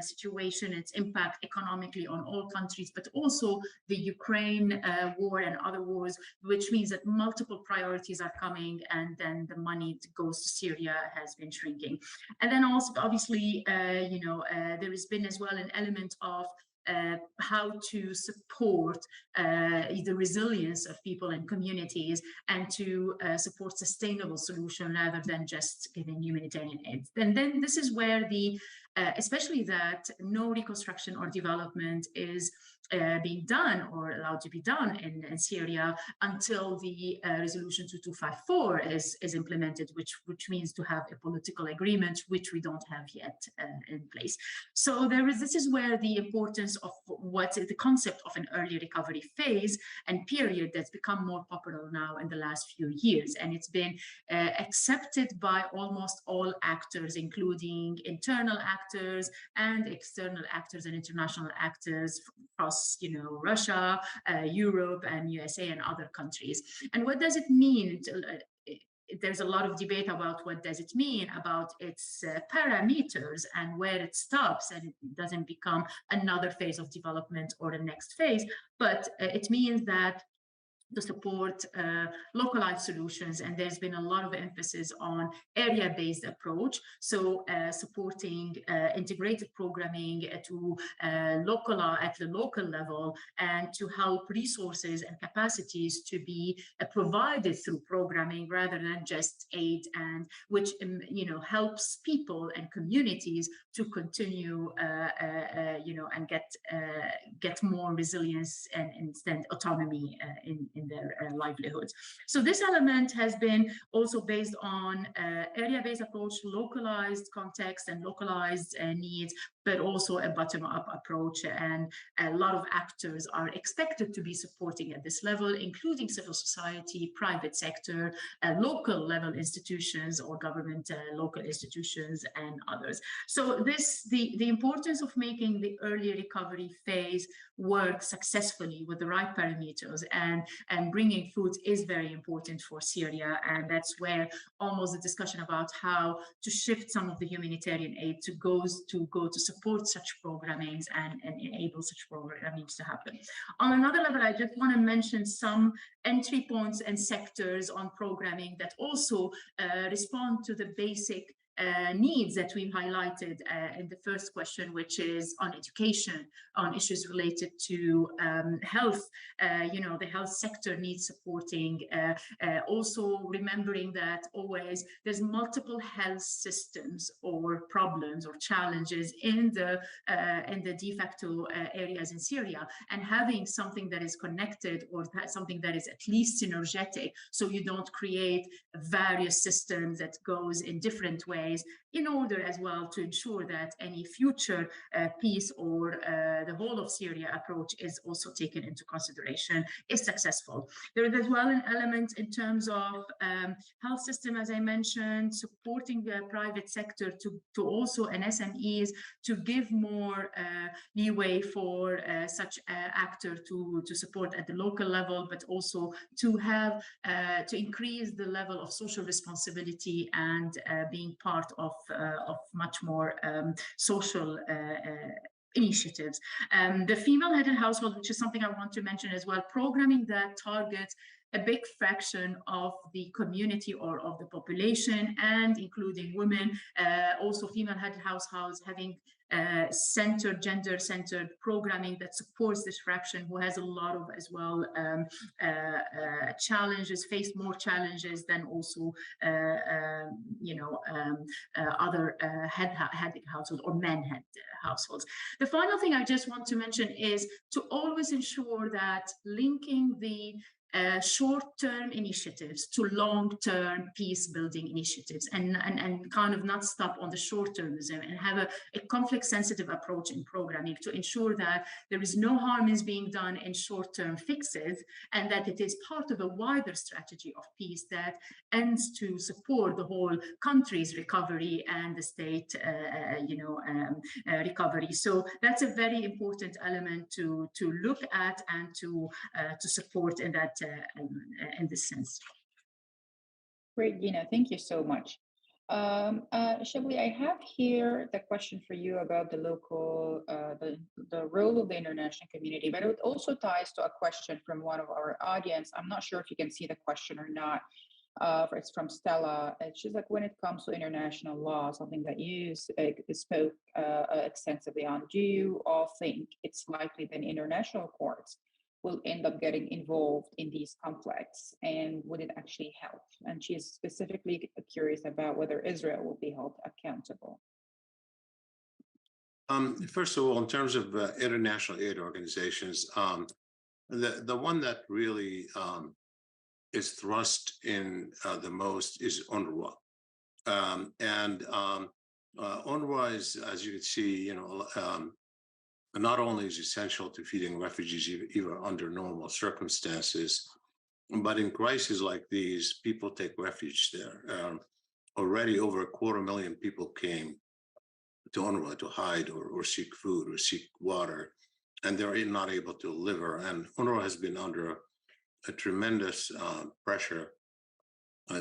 Speaker 3: situation, its impact economically on all countries, but also the Ukraine war and other wars, which means that multiple priorities are coming, and then the money that goes to Syria has been shrinking. And then also, obviously, there has been as well an element of how to support the resilience of people and communities, and to support sustainable solution rather than just giving humanitarian aid. And then this is where especially that no reconstruction or development is being done or allowed to be done in Syria until the resolution 2254 is implemented, which means to have a political agreement, which we don't have yet in place. So this is where the importance of what is the concept of an early recovery phase and period that's become more popular now in the last few years. And it's been accepted by almost all actors, including internal actors and external actors and international actors across, Russia, Europe, and USA, and other countries. And what does it mean? There's a lot of debate about what does it mean about its parameters and where it stops, and it doesn't become another phase of development or the next phase. But it means that to support localized solutions, and there's been a lot of emphasis on area-based approach. So supporting integrated programming at the local level, and to help resources and capacities to be provided through programming rather than just aid, and which helps people and communities to continue and get more resilience and instant autonomy in their livelihoods. So this element has been also based on area-based approach, localized context and localized needs, but also a bottom-up approach. And a lot of actors are expected to be supporting at this level, including civil society, private sector, local level institutions or government local institutions and others. So the importance of making the early recovery phase work successfully with the right parameters and bringing food is very important for Syria. And that's where almost the discussion about how to shift some of the humanitarian aid to go to support such programmings and enable such programmings to happen. On another level, I just want to mention some entry points and sectors on programming that also respond to the basic needs that we highlighted in the first question, which is on education, on issues related to health. The health sector needs supporting. Also remembering that always there's multiple health systems or problems or challenges in the de facto areas in Syria, and having something that is connected or something that is at least synergetic, so you don't create various systems that goes in different ways, in order as well to ensure that any future peace or the whole of Syria approach is also taken into consideration, is successful. There is as well an element in terms of health system, as I mentioned, supporting the private sector to also, and SMEs, to give more leeway for such actor to support at the local level, but also to have to increase the level of social responsibility and being part of much more social initiatives. The female-headed household, which is something I want to mention as well, programming that targets a big fraction of the community or of the population, and including women, also female-headed households, having gender-centered programming that supports this fraction, who has a lot of as well challenges, face more challenges than also other headed households or men-headed households. The final thing I just want to mention is to always ensure that linking the short-term initiatives to long-term peace-building initiatives, and kind of not stop on the short-termism, and have a conflict-sensitive approach in programming to ensure that there is no harm is being done in short-term fixes, and that it is part of a wider strategy of peace that ends to support the whole country's recovery and the state recovery. So that's a very important element to look at and to support in that in this sense.
Speaker 1: Great, Dina, thank you so much. Shibley, I have here the question for you about the local, the role of the international community, but it also ties to a question from one of our audience. I'm not sure if you can see the question or not. It's from Stella. She's like, when it comes to international law, something that you spoke extensively on, do you all think it's likely that international courts will end up getting involved in these conflicts, and would it actually help? And she's specifically curious about whether Israel will be held accountable.
Speaker 4: First of all, in terms of international aid organizations, the one that really is thrust in the most is UNRWA. UNRWA is, as you can see, not only is essential to feeding refugees even under normal circumstances, but in crises like these, people take refuge there. Already over 250,000 people came to UNRWA to hide or seek food or seek water, and they're not able to deliver. And UNRWA has been under a tremendous pressure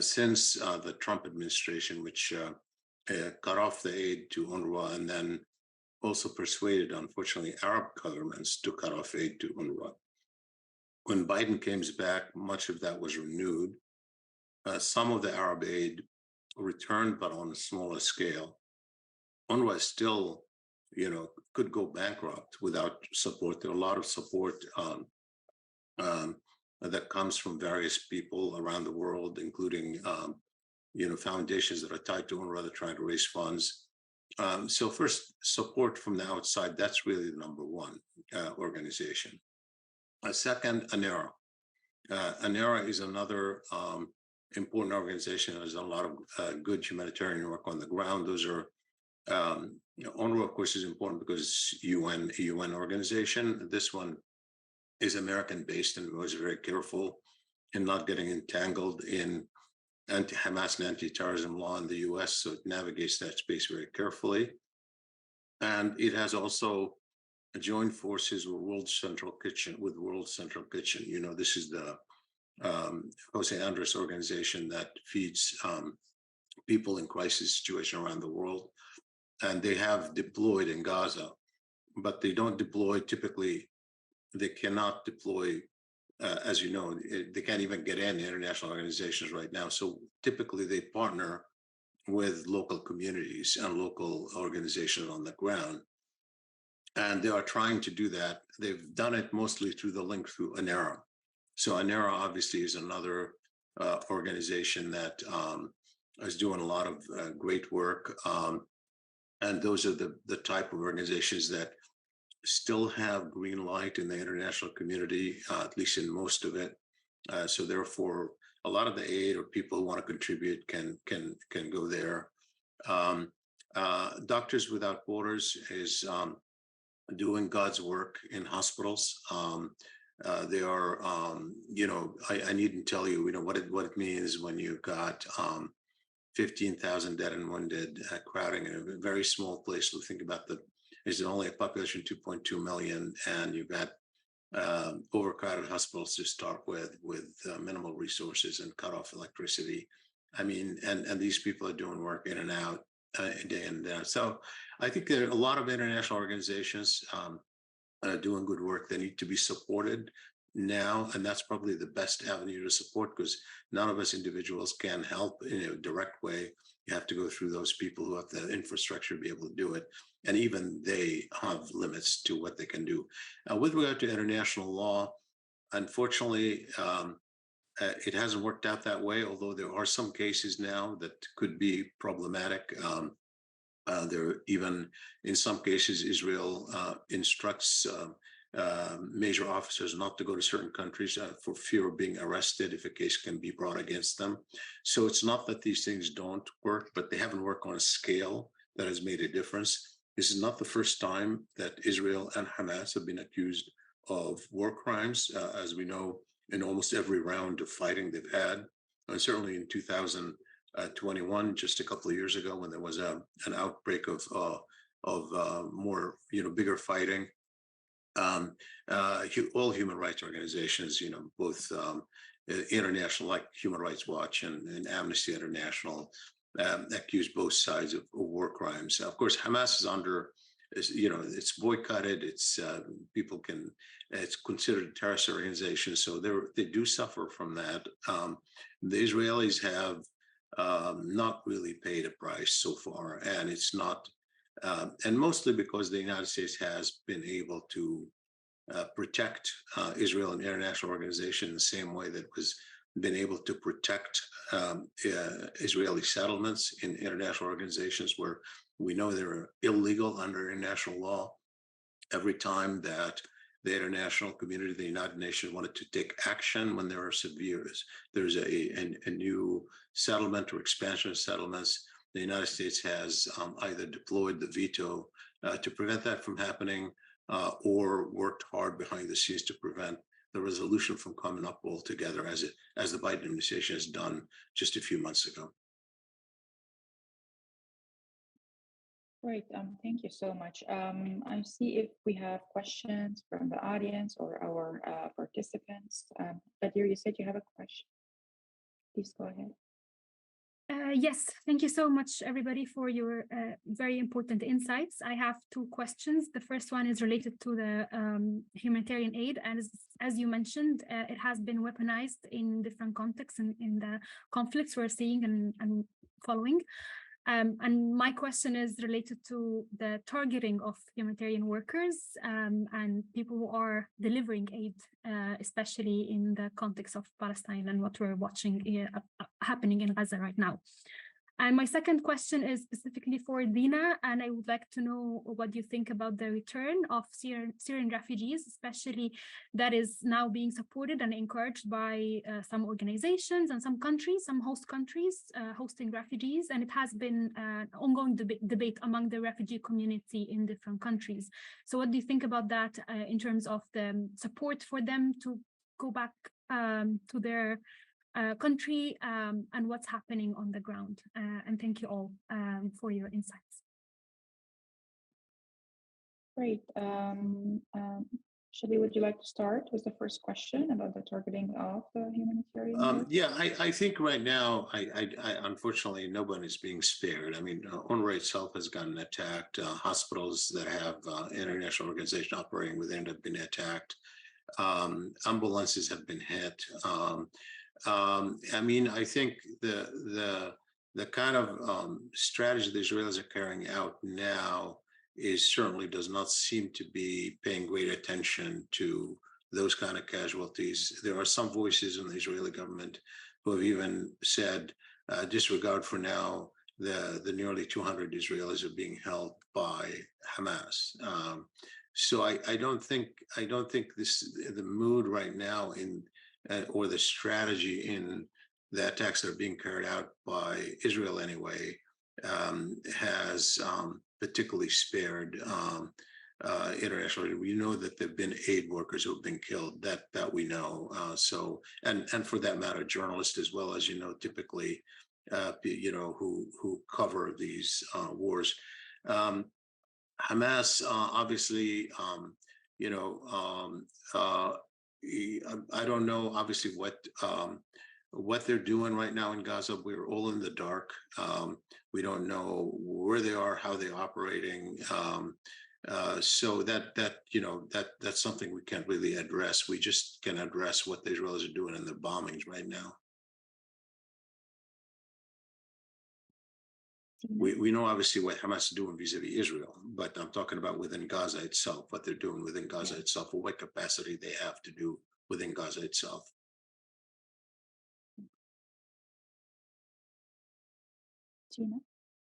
Speaker 4: since the Trump administration, which cut off the aid to UNRWA, and then also persuaded, unfortunately, Arab governments to cut off aid to UNRWA. When Biden came back, much of that was renewed. Some of the Arab aid returned, but on a smaller scale. UNRWA still, could go bankrupt without support. There are a lot of support that comes from various people around the world, including, foundations that are tied to UNRWA that are trying to raise funds. So first, support from the outside, that's really the number one organization. Second, ANERA. ANERA is another important organization. There's a lot of good humanitarian work on the ground. Those are, UNRWA, of course, is important because it's a UN organization. This one is American-based and was very careful in not getting entangled in anti-Hamas and anti-terrorism law in the US, so it navigates that space very carefully. And it has also joined forces with World Central Kitchen. This is the Jose Andres organization that feeds people in crisis situation around the world. And they have deployed in Gaza, but they don't deploy typically. They cannot deploy, as you know, they can't even get in international organizations right now. So typically they partner with local communities and local organizations on the ground. And they are trying to do that. They've done it mostly through the link through ANERA. So ANERA obviously is another organization that is doing a lot of great work. And those are the type of organizations that still have green light in the international community, at least in most of it. So therefore, a lot of the aid or people who want to contribute can go there. Doctors Without Borders is doing God's work in hospitals. They are, I needn't tell you, what it means when you've got 15,000 dead and wounded, crowding in a very small place. So think about there's only a population of 2.2 million, and you've got overcrowded hospitals to start with minimal resources and cut off electricity. I mean, and these people are doing work in and out, day in and day out. So I think there are a lot of international organizations doing good work. They need to be supported now, and that's probably the best avenue to support, because none of us individuals can help in a direct way. You have to go through those people who have the infrastructure to be able to do it, and even they have limits to what they can do. With regard to international law, unfortunately, it hasn't worked out that way, although there are some cases now that could be problematic. There even, in some cases, Israel instructs major officers not to go to certain countries for fear of being arrested if a case can be brought against them. So it's not that these things don't work, but they haven't worked on a scale that has made a difference. This is not the first time that Israel and Hamas have been accused of war crimes. As we know, in almost every round of fighting they've had, and certainly in 2021, just a couple of years ago, when there was an outbreak of more, bigger fighting. All human rights organizations, both international, like Human Rights Watch and Amnesty International, accuse both sides of war crimes. Of course, Hamas is under, it's boycotted. It's it's considered a terrorist organization, so they do suffer from that. The Israelis have not really paid a price so far, and it's not. And mostly because the United States has been able to protect Israel and international organizations in the same way that was been able to protect Israeli settlements in international organizations where we know they're illegal under international law. Every time that the international community, the United Nations, wanted to take action when there are there's a new settlement or expansion of settlements, the United States has either deployed the veto to prevent that from happening or worked hard behind the scenes to prevent the resolution from coming up altogether, as the Biden administration has done just a few months ago.
Speaker 1: Great. Thank you so much. I see if we have questions from the audience or our participants. Badir, you said you have a question. Please go ahead.
Speaker 5: Yes, thank you so much, everybody, for your very important insights. I have two questions. The first one is related to the humanitarian aid. And as you mentioned, it has been weaponized in different contexts and in the conflicts we're seeing and following. And my question is related to the targeting of humanitarian workers and people who are delivering aid, especially in the context of Palestine and what we're watching happening in Gaza right now. And my second question is specifically for Dina, and I would like to know what you think about the return of Syrian refugees, especially that is now being supported and encouraged by some organizations and some countries, some host countries hosting refugees, and it has been an ongoing debate among the refugee community in different countries. So what do you think about that in terms of the support for them to go back to their country and what's happening on the ground? And thank you all for your insights.
Speaker 1: Great. Shibley, would you like to start with the first question about the targeting of humanitarian?
Speaker 4: Yeah, I think right now, I unfortunately, nobody's being spared. I mean, UNRWA itself has gotten attacked. Hospitals that have international organization operating within have been attacked. Ambulances have been hit. I mean, I think the kind of strategy the Israelis are carrying out now certainly does not seem to be paying great attention to those kind of casualties. There are some voices in the Israeli government who have even said, disregard for now the nearly 200 Israelis are being held by Hamas. So I don't think the mood right now or the strategy in the attacks that are being carried out by Israel anyway has particularly spared internationally. We know that there've been aid workers who have been killed. That we know. So and for that matter, journalists as well, as you know, typically who cover these wars. Hamas obviously I don't know, obviously, what they're doing right now in Gaza. We're all in the dark. We don't know where they are, how they're operating. So that's something we can't really address. We just can address what the Israelis are doing in the bombings right now. We know obviously what Hamas is doing vis-a-vis Israel, but I'm talking about within Gaza itself, what they're doing within Gaza itself, or what capacity they have to do within Gaza itself.
Speaker 1: Dina?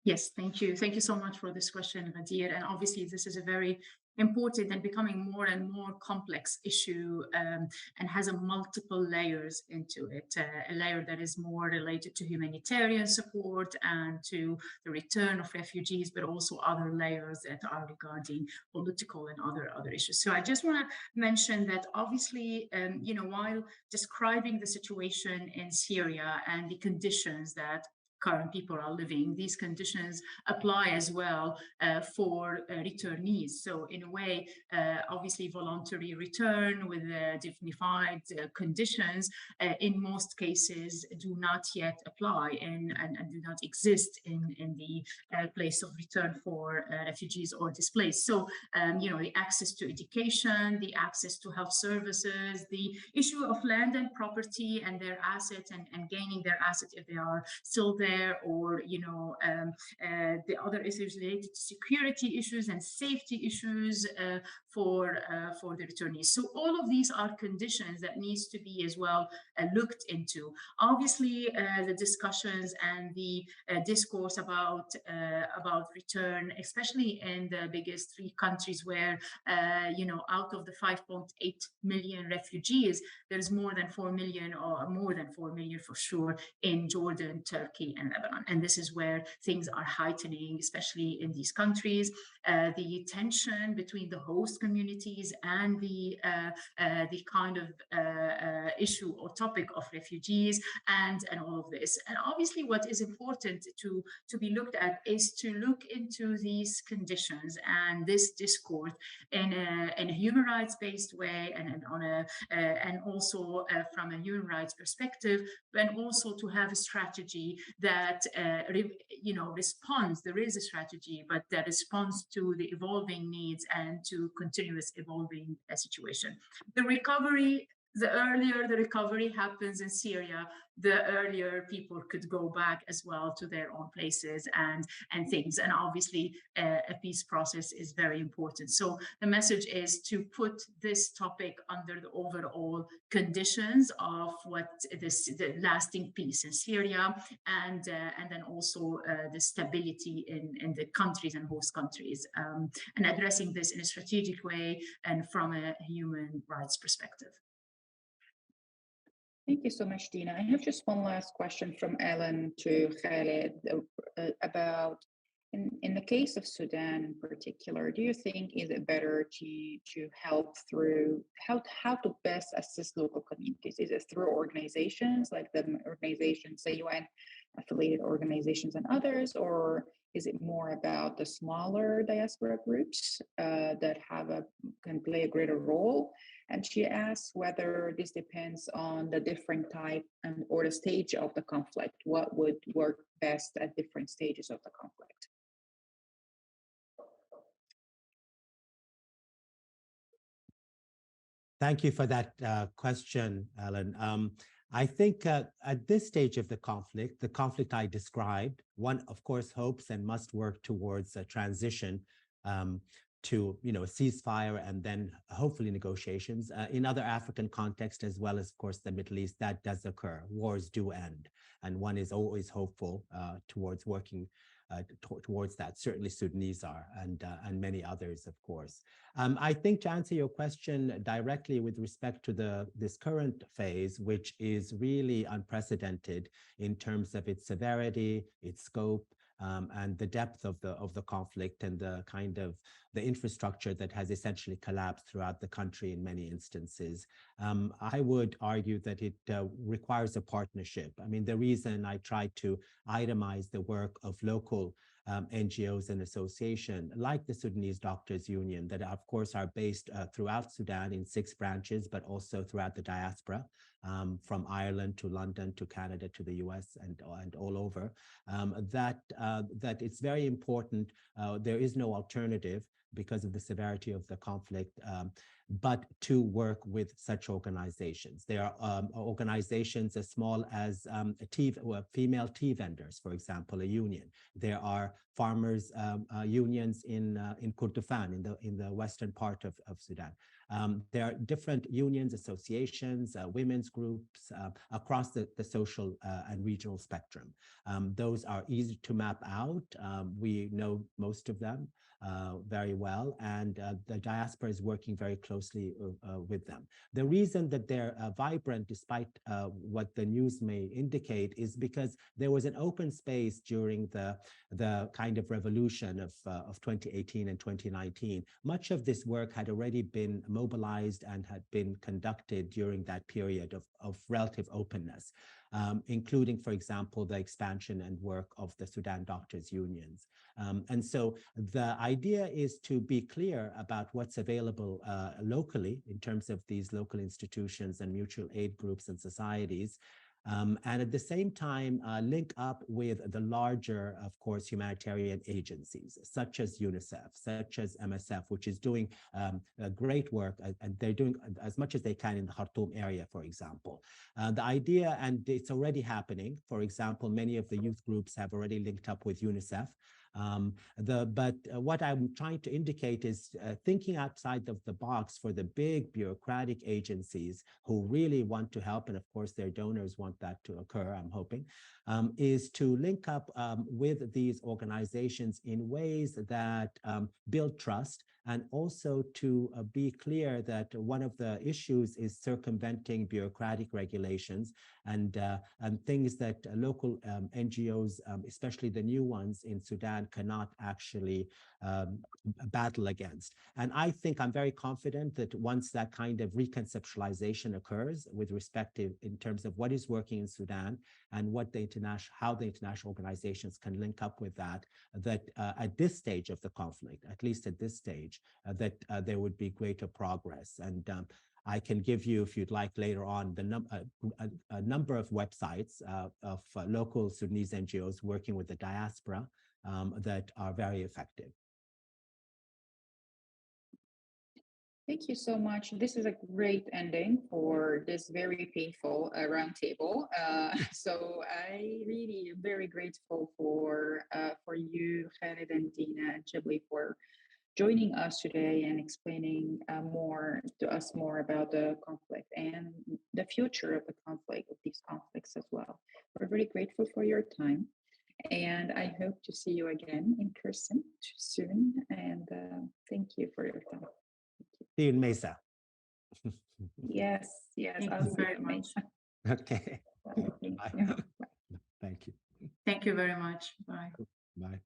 Speaker 3: Yes, thank you. Thank you so much for this question, Ghadir. And obviously, this is a very important and becoming more and more complex issue and has multiple layers into it. A layer that is more related to humanitarian support and to the return of refugees, but also other layers that are regarding political and other issues. So I just want to mention that obviously, while describing the situation in Syria and the conditions that current people are living, these conditions apply as well for returnees. So in a way, obviously voluntary return with dignified conditions in most cases do not yet apply and do not exist in the place of return for refugees or displaced. So, the access to education, the access to health services, the issue of land and property and their assets and gaining their assets if they are still there, or the other issues related to security issues and safety issues for the returnees. So all of these are conditions that needs to be as well looked into. Obviously, the discussions and the discourse about return, especially in the biggest three countries where out of the 5.8 million refugees, there's more than 4 million or more than 4 million for sure in Jordan, Turkey, and Lebanon. And this is where things are heightening, especially in these countries. The tension between the host communities and the kind of issue or topic of refugees and all of this. And obviously what is important to be looked at is to look into these conditions and this discourse in a human rights based way and also from a human rights perspective, and also to have a strategy that that responds. There is a strategy, but that responds to the evolving needs and to continuous evolving situation. The recovery, the earlier the recovery happens in Syria, the earlier people could go back as well to their own places and things. And obviously, a peace process is very important. So the message is to put this topic under the overall conditions of the lasting peace in Syria, and then also the stability in the countries and host countries, and addressing this in a strategic way and from a human rights perspective.
Speaker 1: Thank you so much, Dina. I have just one last question from Ellen to Khalid about, in the case of Sudan in particular, do you think is it better to help through, how to best assist local communities? Is it through organizations like the organizations, say UN affiliated organizations and others, or is it more about the smaller diaspora groups that can play a greater role? And she asks whether this depends on the different type or the stage of the conflict. What would work best at different stages of the conflict?
Speaker 2: Thank you for that question, Alan. I think at this stage of the conflict I described, one, of course, hopes and must work towards a transition to a ceasefire and then hopefully negotiations. In other African contexts, as well as, of course, the Middle East, that does occur. Wars do end, and one is always hopeful towards working towards that. Certainly Sudanese are, and many others, of course. I think to answer your question directly with respect to this current phase, which is really unprecedented in terms of its severity, its scope, and the depth of the conflict, and the kind of the infrastructure that has essentially collapsed throughout the country in many instances. I would argue that it requires a partnership. I mean, the reason I tried to itemize the work of local NGOs and associations like the Sudanese Doctors Union, that of course are based throughout Sudan in 6 branches, but also throughout the diaspora, from Ireland to London to Canada to the US and all over, that it's very important. There is no alternative because of the severity of the conflict, but to work with such organizations. There are organizations as small as female tea vendors, for example, a union. There are farmers' unions in Kordofan, in the western part of Sudan. There are different unions, associations, women's groups across the social and regional spectrum. Those are easy to map out. We know most of them very well, and the diaspora is working very closely with them. The reason that they're vibrant, despite what the news may indicate, is because there was an open space during the kind of revolution of 2018 and 2019. Much of this work had already been mobilized and had been conducted during that period of relative openness, including, for example, the expansion and work of the Sudan Doctors Unions. And so the idea is to be clear about what's available locally in terms of these local institutions and mutual aid groups and societies. And at the same time, link up with the larger, of course, humanitarian agencies, such as UNICEF, such as MSF, which is doing great work, and they're doing as much as they can in the Khartoum area, for example. The idea, and it's already happening, for example, many of the youth groups have already linked up with UNICEF. But what I'm trying to indicate is thinking outside of the box for the big bureaucratic agencies who really want to help, and of course their donors want that to occur, I'm hoping, is to link up with these organizations in ways that build trust, and also to be clear that one of the issues is circumventing bureaucratic regulations and things that local NGOs, especially the new ones in Sudan, cannot actually battle against. And I think I'm very confident that once that kind of reconceptualization occurs with respect to, in terms of what is working in Sudan and what how the international organizations can link up with that, at this stage of the conflict, at least at this stage, that there would be greater progress. And I can give you, if you'd like, later on a number of websites of local Sudanese NGOs working with the diaspora that are very effective.
Speaker 1: Thank you so much. This is a great ending for this very painful roundtable. So I really am very grateful for you, Khalid and Dina and Shibley, for joining us today and explaining more to us more about the conflict and the future of the conflict, of these conflicts as well. We're very grateful for your time, and I hope to see you again in person soon. And thank you for your time.
Speaker 2: See you in Mesa.
Speaker 1: Yes,
Speaker 3: Thank
Speaker 1: I'll
Speaker 3: you
Speaker 1: see
Speaker 3: very
Speaker 1: you in
Speaker 3: much.
Speaker 1: Mesa.
Speaker 2: Okay.
Speaker 1: Thank
Speaker 2: Bye.
Speaker 1: you.
Speaker 2: Thank you.
Speaker 3: Thank you very much. Bye.
Speaker 2: Bye.